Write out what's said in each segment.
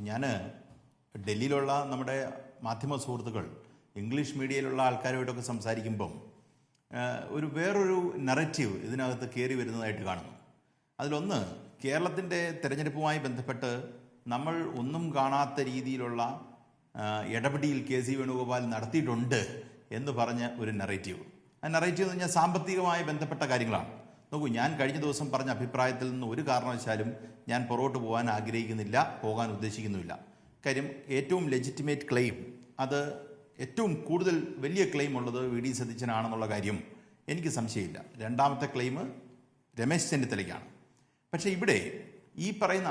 ഞാൻ ഡൽഹിയിലുള്ള നമ്മുടെ മാധ്യമ സുഹൃത്തുക്കൾ ഇംഗ്ലീഷ് മീഡിയയിലുള്ള ആൾക്കാരുമായിട്ടൊക്കെ സംസാരിക്കുമ്പം വേറൊരു നറേറ്റീവ് ഇതിനകത്ത് കയറി വരുന്നതായിട്ട് കാണുന്നു. അതിലൊന്ന്, കേരളത്തിൻ്റെ തെരഞ്ഞെടുപ്പുമായി ബന്ധപ്പെട്ട് നമ്മൾ ഒന്നും കാണാത്ത രീതിയിലുള്ള ഇടപെടിയിൽ കെ സി വേണുഗോപാൽ നടത്തിയിട്ടുണ്ട് എന്ന് പറഞ്ഞ ഒരു നറേറ്റീവ്. ആ നറേറ്റീവ് എന്ന് പറഞ്ഞാൽ സാമ്പത്തികമായി ബന്ധപ്പെട്ട കാര്യങ്ങളാണ്. നോക്കൂ, ഞാൻ കഴിഞ്ഞ ദിവസം പറഞ്ഞ അഭിപ്രായത്തിൽ നിന്ന് ഒരു കാരണവശാലും ഞാൻ പുറകോട്ട് പോകാൻ ആഗ്രഹിക്കുന്നില്ല, പോകാൻ ഉദ്ദേശിക്കുന്നുമില്ല. കാര്യം ഏറ്റവും ലെജിറ്റിമേറ്റ് ക്ലെയിം, അത് ഏറ്റവും കൂടുതൽ വലിയ ക്ലെയിം ഉള്ളത് വി ഡി സതീശനാണെന്നുള്ള കാര്യം എനിക്ക് സംശയമില്ല. രണ്ടാമത്തെ ക്ലെയിം രമേശ് ചെന്നിത്തലയ്ക്കാണ്. പക്ഷേ ഇവിടെ ഈ പറയുന്ന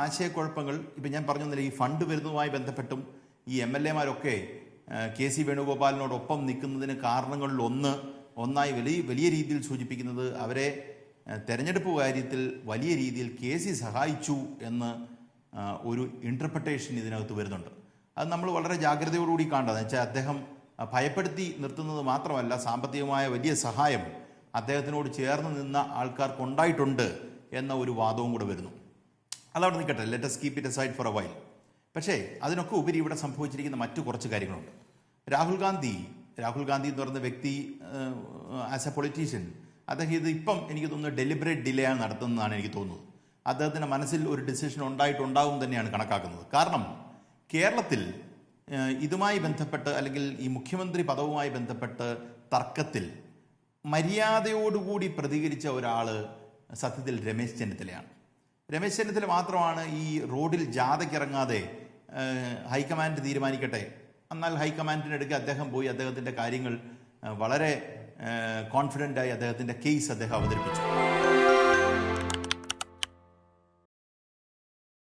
ആശയക്കുഴപ്പങ്ങൾ ഇപ്പം ഞാൻ പറഞ്ഞില്ല, ഈ ഫണ്ട് വരുന്നതുമായി ബന്ധപ്പെട്ടും ഈ MLA-മാരൊക്കെ കെ സി വേണുഗോപാലിനോടൊപ്പം നിൽക്കുന്നതിന് കാരണങ്ങളിൽ ഒന്നായി വലിയ രീതിയിൽ സൂചിപ്പിക്കുന്നത് അവരെ തെരഞ്ഞെടുപ്പ് കാര്യത്തിൽ വലിയ രീതിയിൽ കെ സി സഹായിച്ചു എന്ന് ഒരു ഇൻ്റർപ്രിട്ടേഷൻ ഇതിനകത്ത് വരുന്നുണ്ട്. അത് നമ്മൾ വളരെ ജാഗ്രതയോടുകൂടി കാണേണ്ടതെന്ന് വെച്ചാൽ അദ്ദേഹം ഭയപ്പെടുത്തി നിർത്തുന്നത് മാത്രമല്ല, സാമ്പത്തികമായ വലിയ സഹായം അദ്ദേഹത്തിനോട് ചേർന്ന് നിന്ന ആൾക്കാർക്കുണ്ടായിട്ടുണ്ട് എന്ന ഒരു വാദവും കൂടെ വരുന്നു. അതവിടെ നിൽക്കട്ടെ, let us keep it aside for a while. പക്ഷേ അതിനൊക്കെ ഉപരി ഇവിടെ സംഭവിച്ചിരിക്കുന്ന മറ്റു കുറച്ച് കാര്യങ്ങളുണ്ട്. രാഹുൽ ഗാന്ധി എന്ന് പറയുന്ന വ്യക്തി ആസ് എ പൊളിറ്റീഷ്യൻ, അദ്ദേഹം ഇത് ഇപ്പം എനിക്ക് തോന്നുന്നു ഡെലിബറേറ്റ് ഡിലേ ആണ് നടത്തുന്നതാണ് എനിക്ക് തോന്നുന്നത്. അദ്ദേഹത്തിൻ്റെ മനസ്സിൽ ഒരു ഡിസിഷൻ ഉണ്ടായിട്ടുണ്ടാകും തന്നെയാണ് കണക്കാക്കുന്നത്. കാരണം കേരളത്തിൽ ഇതുമായി ബന്ധപ്പെട്ട് അല്ലെങ്കിൽ ഈ മുഖ്യമന്ത്രി പദവുമായി ബന്ധപ്പെട്ട് തർക്കത്തിൽ മര്യാദയോടുകൂടി പ്രതികരിച്ച ഒരാൾ സത്യത്തിൽ രമേശ് ചെന്നിത്തലയാണ്. രമേശ് ചെന്നിത്തല മാത്രമാണ് ഈ റോഡിൽ ജാഥയ്ക്കിറങ്ങാതെ ഹൈക്കമാൻഡ് തീരുമാനിക്കട്ടെ, എന്നാൽ ഹൈക്കമാൻഡിനടുക്ക് അദ്ദേഹം പോയി അദ്ദേഹത്തിൻ്റെ കാര്യങ്ങൾ വളരെ കോൺഫിഡൻ്റായി അദ്ദേഹത്തിൻ്റെ കേസ് അദ്ദേഹം അവതരിപ്പിച്ചു.